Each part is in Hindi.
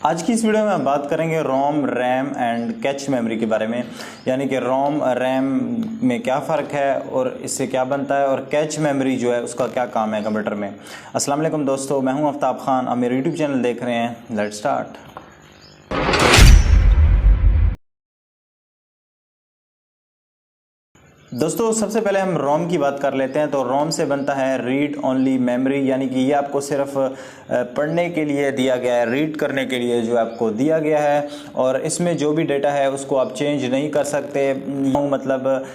आज की इस वीडियो में हम बात करेंगे रोम, रैम एंड कैच मेमोरी के बारे में, यानी कि रोम रैम में क्या फ़र्क है और इससे क्या बनता है और कैच मेमोरी जो है उसका क्या काम है कंप्यूटर में। अस्सलाम वालेकुम दोस्तों, मैं हूं आफ्ताब खान, आप मेरे यूट्यूब चैनल देख रहे हैं। Let's start. दोस्तों सबसे पहले हम रोम की बात कर लेते हैं। तो रोम से बनता है रीड ओनली मेमोरी, यानी कि ये आपको सिर्फ पढ़ने के लिए दिया गया है, रीड करने के लिए जो आपको दिया गया है, और इसमें जो भी डेटा है उसको आप चेंज नहीं कर सकते। मतलब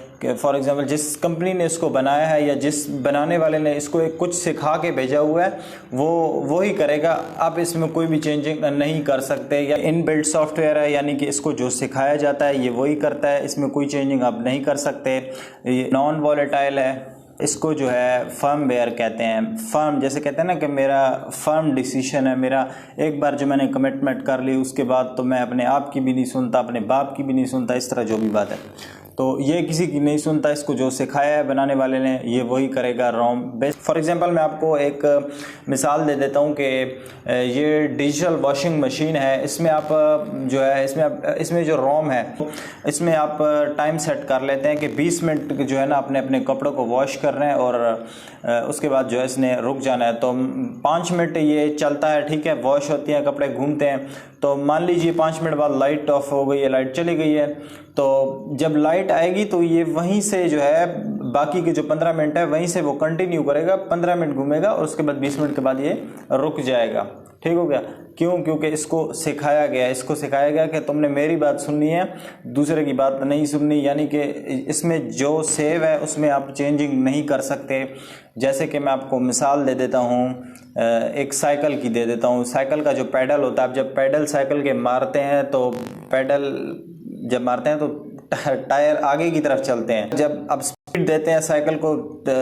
फॉर एग्जांपल जिस कंपनी ने इसको बनाया है या जिस बनाने वाले ने इसको एक कुछ सिखा के भेजा हुआ है वो ही करेगा, आप इसमें कोई भी चेंजिंग नहीं कर सकते। या इनबिल्ट सॉफ्टवेयर है, यानी कि इसको जो सिखाया जाता है ये वही करता है, इसमें कोई चेंजिंग आप नहीं कर सकते। ये नॉन वॉलेटाइल है, इसको जो है फर्मवेयर कहते हैं। फर्म जैसे कहते हैं ना कि मेरा फर्म डिसीजन है, मेरा एक बार जो मैंने कमिटमेंट कर ली उसके बाद तो मैं अपने आप की भी नहीं सुनता, अपने बाप की भी नहीं सुनता, इस तरह जो भी बात है तो ये किसी की नहीं सुनता। इसको जो सिखाया है बनाने वाले ने ये वही करेगा रोम बेस्ट। फॉर एग्जांपल मैं आपको एक मिसाल दे देता हूँ कि ये डिजिटल वॉशिंग मशीन है, इसमें आप जो है इसमें जो रोम है इसमें आप टाइम सेट कर लेते हैं कि 20 मिनट जो है ना अपने अपने कपड़ों को वॉश कर रहे हैं और उसके बाद जो है इसने रुक जाना है। तो 5 मिनट ये चलता है, ठीक है, वॉश होती हैं, कपड़े घूमते हैं। तो मान लीजिए 5 मिनट बाद लाइट ऑफ हो गई है, लाइट चली गई है, तो जब लाइट आएगी तो ये वहीं से जो है बाकी के जो 15 मिनट है वहीं से वो कंटिन्यू करेगा, 15 मिनट घूमेगा और उसके बाद 20 मिनट के बाद ये रुक जाएगा। ठीक हो गया? क्यों? क्योंकि इसको सिखाया गया कि तुमने मेरी बात सुननी है, दूसरे की बात नहीं सुननी। यानी कि इसमें जो सेव है उसमें आप चेंजिंग नहीं कर सकते। जैसे कि मैं आपको मिसाल दे देता हूँ, एक साइकिल की दे देता हूँ। साइकिल का जो पैडल होता है, आप जब पैडल साइकिल के मारते हैं तो पैडल जब मारते हैं तो टायर आगे की तरफ चलते हैं। जब आप स्पीड देते हैं साइकिल को,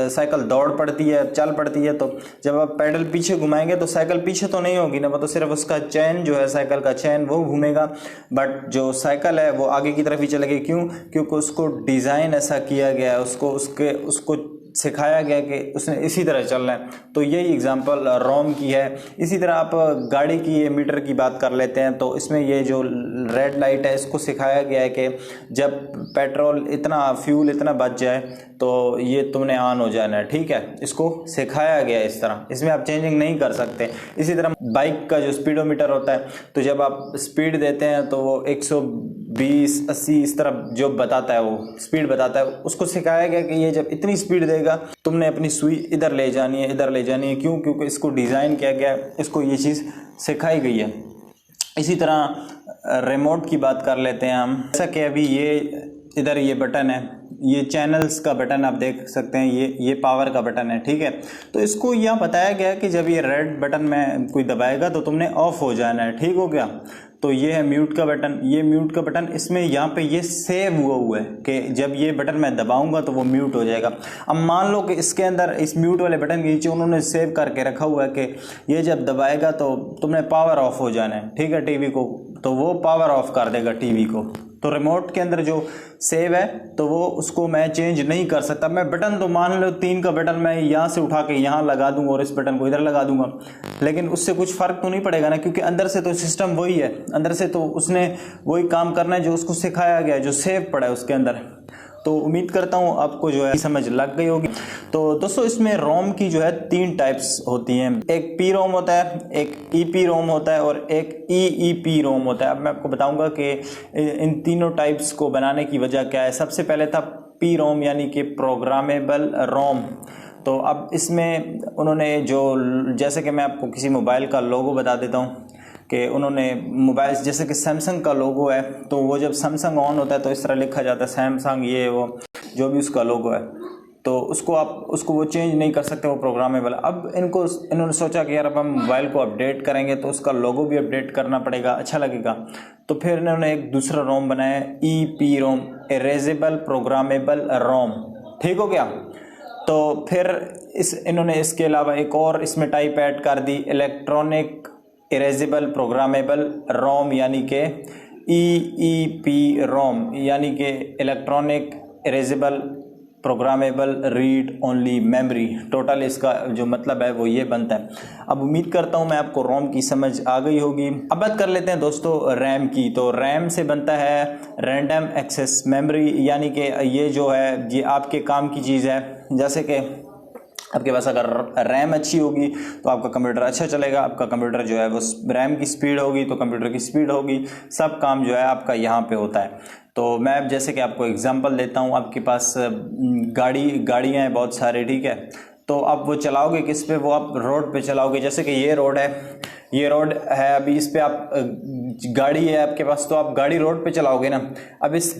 साइकिल दौड़ पड़ती है, चल पड़ती है। तो जब आप पैडल पीछे घुमाएंगे तो साइकिल पीछे तो नहीं होगी ना, वो तो सिर्फ उसका चैन जो है, साइकिल का चैन वो घूमेगा, बट जो साइकिल है वो आगे की तरफ ही चलेगी। क्यों? क्योंकि उसको डिज़ाइन ऐसा किया गया है, उसको सिखाया गया कि उसने इसी तरह चलना है। तो यही एग्जांपल रोम की है। इसी तरह आप गाड़ी की ये मीटर की बात कर लेते हैं, तो इसमें ये जो रेड लाइट है इसको सिखाया गया है कि जब पेट्रोल इतना, फ्यूल इतना बच जाए तो ये तुमने ऑन हो जाना है। ठीक है, इसको सिखाया गया है इस तरह, इसमें आप चेंजिंग नहीं कर सकते। इसी तरह बाइक का जो स्पीडोमीटर होता है, तो जब आप स्पीड देते हैं तो वो 120, 80 इस तरह जो बताता है, वो स्पीड बताता है, उसको सिखाया गया कि ये जब इतनी स्पीड देगा तुमने अपनी सुई इधर ले जानी है, इधर ले जानी है। क्यों? क्योंकि इसको डिज़ाइन किया गया है, इसको ये चीज़ सिखाई गई है। इसी तरह रिमोट की बात कर लेते हैं हम। जैसा कि अभी ये इधर ये बटन है, ये चैनल्स का बटन आप देख सकते हैं, ये पावर का बटन है। ठीक है, तो इसको यहाँ बताया गया कि जब ये रेड बटन में कोई दबाएगा तो तुमने ऑफ हो जाना है। ठीक हो गया? तो ये है म्यूट का बटन। ये म्यूट का बटन, इसमें यहाँ पे ये सेव हुआ है कि जब ये बटन मैं दबाऊंगा तो वो म्यूट हो जाएगा। अब मान लो कि इसके अंदर इस म्यूट वाले बटन के नीचे उन्होंने सेव करके रखा हुआ है कि ये जब दबाएगा तो तुमने पावर ऑफ हो जाना है। ठीक है, टीवी को, तो वो पावर ऑफ कर देगा टीवी को। तो रिमोट के अंदर जो सेव है तो वो उसको मैं चेंज नहीं कर सकता। मैं बटन तो मान लो 3 का बटन मैं यहाँ से उठा के यहाँ लगा दूंगा और इस बटन को इधर लगा दूंगा, लेकिन उससे कुछ फर्क तो नहीं पड़ेगा ना, क्योंकि अंदर से तो सिस्टम वही है, अंदर से तो उसने वही काम करना है जो उसको सिखाया गया है, जो सेव पड़ा है उसके अंदर। तो उम्मीद करता हूँ आपको जो है समझ लग गई होगी। तो दोस्तों इसमें रोम की जो है 3 टाइप्स होती हैं। एक पी रोम होता है, एक ईपी रोम होता है और एक ईईपी रोम होता है। अब मैं आपको बताऊंगा कि इन तीनों टाइप्स को बनाने की वजह क्या है। सबसे पहले था पी रोम, यानी कि प्रोग्रामेबल रोम। तो अब इसमें उन्होंने जो, जैसे कि मैं आपको किसी मोबाइल का लोगो बता देता हूँ कि उन्होंने मोबाइल, जैसे कि सैमसंग का लोगो है, तो वो जब सैमसंग ऑन होता है तो इस तरह लिखा जाता है सैमसंग, ये वो जो भी उसका लोगो है, तो उसको वो चेंज नहीं कर सकते, वो प्रोग्रामेबल। अब इन्होंने सोचा कि यार अब हम मोबाइल को अपडेट करेंगे तो उसका लोगो भी अपडेट करना पड़ेगा, अच्छा लगेगा। तो फिर इन्होंने एक दूसरा रोम बनाया, ईपी रोम, इरेजेबल प्रोग्रामेबल रोम। ठीक हो गया? तो फिर इन्होंने इसके अलावा एक और इसमें टाइप ऐड कर दी, इलेक्ट्रॉनिक इरेजेबल प्रोग्रामेबल रोम, यानी कि ईईपी रोम, यानी कि electronic erasable programmable read only memory. Total इसका जो मतलब है वो ये बनता है। अब उम्मीद करता हूँ मैं आपको रोम की समझ आ गई होगी। अब बात कर लेते हैं दोस्तों रैम की। तो रैम से बनता है रैंडम एक्सेस मेमोरी, यानी कि ये जो है ये आपके काम की चीज़ है। जैसे कि आपके पास अगर रैम अच्छी होगी तो आपका कंप्यूटर अच्छा चलेगा, आपका कंप्यूटर जो है वो रैम की स्पीड होगी तो कंप्यूटर की स्पीड होगी, सब काम जो है आपका यहाँ पे होता है। तो मैं जैसे कि आपको एग्जांपल देता हूँ, आपके पास गाड़ियाँ हैं बहुत सारे, ठीक है, तो आप वो चलाओगे किस पे, वो आप रोड पे चलाओगे। जैसे कि ये रोड है, अभी इस पे आप गाड़ी है आपके पास, तो आप गाड़ी रोड पे चलाओगे ना। अब इस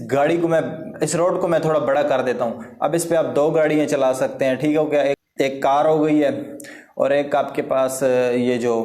रोड को मैं थोड़ा बड़ा कर देता हूँ। अब इस पे आप 2 गाड़ियाँ चला सकते हैं, ठीक हो गया। एक कार हो गई है और एक आपके पास ये जो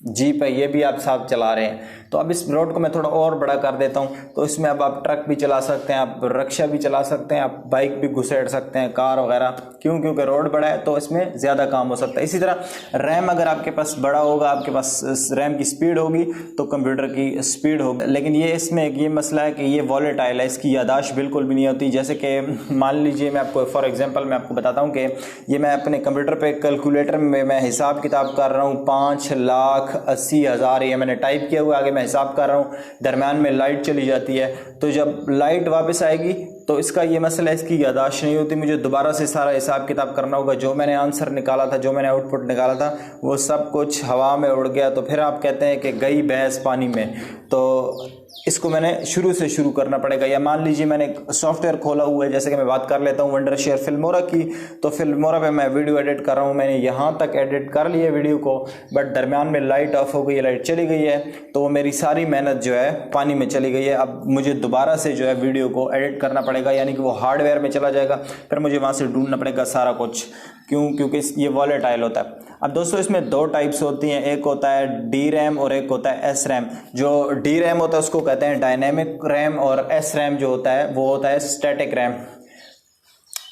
जीप है ये भी आप साथ चला रहे हैं। तो अब इस रोड को मैं थोड़ा और बड़ा कर देता हूँ, तो इसमें अब आप ट्रक भी चला सकते हैं, आप रिक्शा भी चला सकते हैं, आप बाइक भी घुसेड़ सकते हैं, कार वगैरह। क्योंकि रोड बड़ा है तो इसमें ज़्यादा काम हो सकता है। इसी तरह रैम अगर आपके पास बड़ा होगा, आपके पास रैम की स्पीड होगी तो कंप्यूटर की स्पीड होगी। लेकिन ये इसमें ये मसला है कि ये वॉलेटाइल है, इसकी यादाश्त बिल्कुल भी नहीं होती। जैसे कि मान लीजिए मैं आपको फॉर एग्जाम्पल मैं आपको बताता हूँ कि ये मैं अपने कंप्यूटर पर कैलकुलेटर में मैं हिसाब किताब कर रहा हूँ 5,80,000 ये मैंने टाइप किया हुआ, आगे मैं हिसाब कर रहा हूँ, दरम्यान में लाइट चली जाती है। तो जब लाइट वापस आएगी तो इसका ये मसला है, इसकी यादाश्त नहीं होती, मुझे दोबारा से सारा हिसाब किताब करना होगा। जो मैंने आंसर निकाला था, जो मैंने आउटपुट निकाला था, वो सब कुछ हवा में उड़ गया। तो फिर आप कहते हैं कि गई भैंस पानी में। तो इसको मैंने शुरू से शुरू करना पड़ेगा। या मान लीजिए मैंने एक सॉफ्टवेयर खोला हुआ है, जैसे कि मैं बात कर लेता हूँ वंडरशेयर फिल्मोरा की। तो फिल्मोरा पे मैं वीडियो एडिट कर रहा हूँ, मैंने यहाँ तक एडिट कर लिया वीडियो को, बट दरम्यान में लाइट ऑफ हो गई है, लाइट चली गई है, तो मेरी सारी मेहनत जो है पानी में चली गई है। अब मुझे दोबारा से जो है वीडियो को एडिट करना पड़ेगा, यानी कि वो हार्डवेयर में चला जाएगा, फिर मुझे वहाँ से ढूंढना पड़ेगा सारा कुछ। क्योंकि ये वॉलेटाइल होता है। अब दोस्तों इसमें 2 टाइप्स होती हैं, एक होता है डी रैम और एक होता है एस रैम। जो डी रैम होता है उसको कहते हैं डायनेमिक रैम, और एस रैम जो होता है वो होता है स्टैटिक रैम।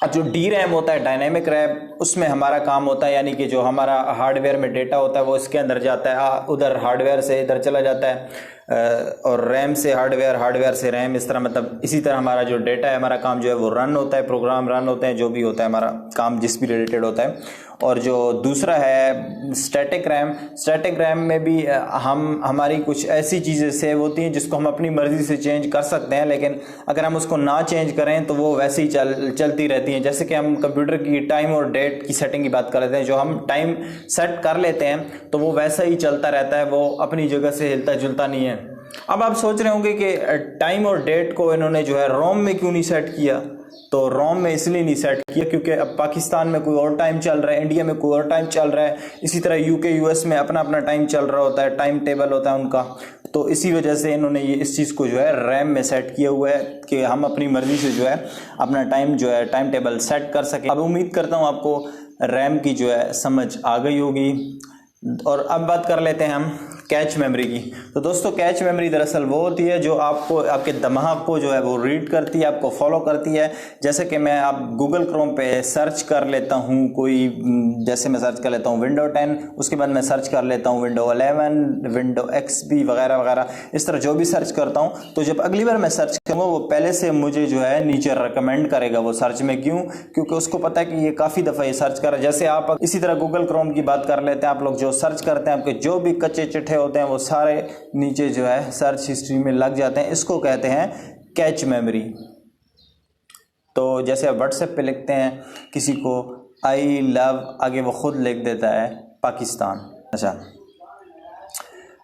अब जो डी रैम होता है डायनेमिक रैम, उसमें हमारा काम होता है, यानी कि जो हमारा हार्डवेयर में डेटा होता है वो इसके अंदर जाता है, उधर हार्डवेयर से इधर चला जाता है, और रैम से हार्डवेयर, हार्डवेयर से रैम, इस तरह मतलब इसी तरह हमारा जो डेटा है, हमारा काम जो है वो रन होता है, प्रोग्राम रन होते हैं, जो भी होता है हमारा काम जिस भी रिलेटेड होता है। और जो दूसरा है स्टैटिक रैम में भी हमारी कुछ ऐसी चीज़ें सेव होती हैं जिसको हम अपनी मर्ज़ी से चेंज कर सकते हैं, लेकिन अगर हम उसको ना चेंज करें तो वो वैसे ही चलती रहती हैं। जैसे कि हम कंप्यूटर की टाइम और डेट की सेटिंग की बात कर लेते हैं, जो हम टाइम सेट कर लेते हैं तो वो वैसा ही चलता रहता है, वो अपनी जगह से हिलता जुलता नहीं है। अब आप सोच रहे होंगे कि टाइम और डेट को इन्होंने जो है रोम में क्यों नहीं सेट किया। तो रोम में इसलिए नहीं सेट किया क्योंकि अब पाकिस्तान में कोई और टाइम चल रहा है, इंडिया में कोई और टाइम चल रहा है, इसी तरह यूके यूएस में अपना अपना टाइम चल रहा होता है, टाइम टेबल होता है उनका। तो इसी वजह से इन्होंने ये इस चीज़ को जो है रैम में सेट किया हुआ है कि हम अपनी मर्जी से जो है अपना टाइम जो है टाइम टेबल सेट कर सकें। अब उम्मीद करता हूँ आपको रैम की जो है समझ आ गई होगी। और अब बात कर लेते हैं हम कैच मेमोरी की। तो दोस्तों कैच मेमोरी दरअसल वो होती है जो आपको आपके दिमाग को जो है वो रीड करती है, आपको फॉलो करती है। जैसे कि मैं आप गूगल क्रोम पे सर्च कर लेता हूँ कोई, जैसे मैं सर्च कर लेता हूँ विंडो 10, उसके बाद मैं सर्च कर लेता हूँ विंडो 11, विंडो XP वगैरह वगैरह, इस तरह जो भी सर्च करता हूँ, तो जब अगली बार मैं सर्च करूँगा वो पहले से मुझे जो है नीचे रिकमेंड करेगा वो सर्च में। क्यों? क्योंकि उसको पता है कि ये काफ़ी दफ़ा ये सर्च कर रहा है। जैसे आप इसी तरह गूगल क्रोम की बात कर लेते हैं, आप लोग जो सर्च करते हैं आपके जो भी कच्चे चिट्ठे होते हैं वो सारे नीचे जो है सर्च हिस्ट्री में लग जाते हैं। इसको कहते हैं कैच मेमोरी। तो जैसे आप व्हाट्सएप पे लिखते हैं किसी को आई लव, आगे वो खुद लिख देता है पाकिस्तान। अच्छा,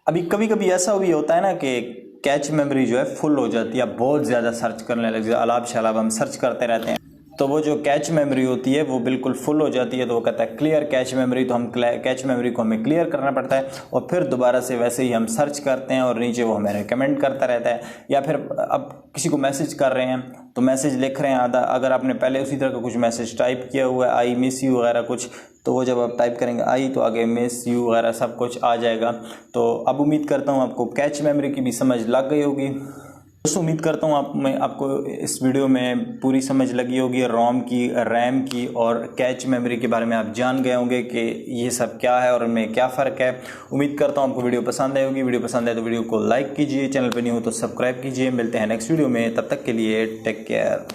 अभी कभी कभी ऐसा भी होता है ना कि कैच मेमोरी जो है फुल हो जाती है, बहुत ज़्यादा सर्च करने लग जाए, अलाब शलाब हम सर्च करते रहते हैं, तो वो जो कैच मेमोरी होती है वो बिल्कुल फुल हो जाती है। तो वो कहता है क्लियर कैच मेमोरी, तो हम कैच मेमोरी को हमें क्लियर करना पड़ता है और फिर दोबारा से वैसे ही हम सर्च करते हैं और नीचे वो हमें रिकमेंड करता रहता है। या फिर अब किसी को मैसेज कर रहे हैं तो मैसेज लिख रहे हैं आधा, अगर आपने पहले उसी तरह का कुछ मैसेज टाइप किया हुआ है आई मिस यू वगैरह कुछ, तो वो जब आप टाइप करेंगे आई तो आगे मिस यू वगैरह सब कुछ आ जाएगा। तो अब उम्मीद करता हूँ आपको कैच मेमोरी की भी समझ लग गई होगी। दोस्तों उम्मीद करता हूँ आपको इस वीडियो में पूरी समझ लगी होगी, रोम की, रैम की और कैच मेमोरी के बारे में आप जान गए होंगे कि ये सब क्या है और इनमें क्या फ़र्क है। उम्मीद करता हूँ आपको वीडियो पसंद आई होगी। वीडियो पसंद आए तो वीडियो को लाइक कीजिए, चैनल पर नहीं हो तो सब्सक्राइब कीजिए। मिलते हैं नेक्स्ट वीडियो में, तब तक के लिए टेक केयर।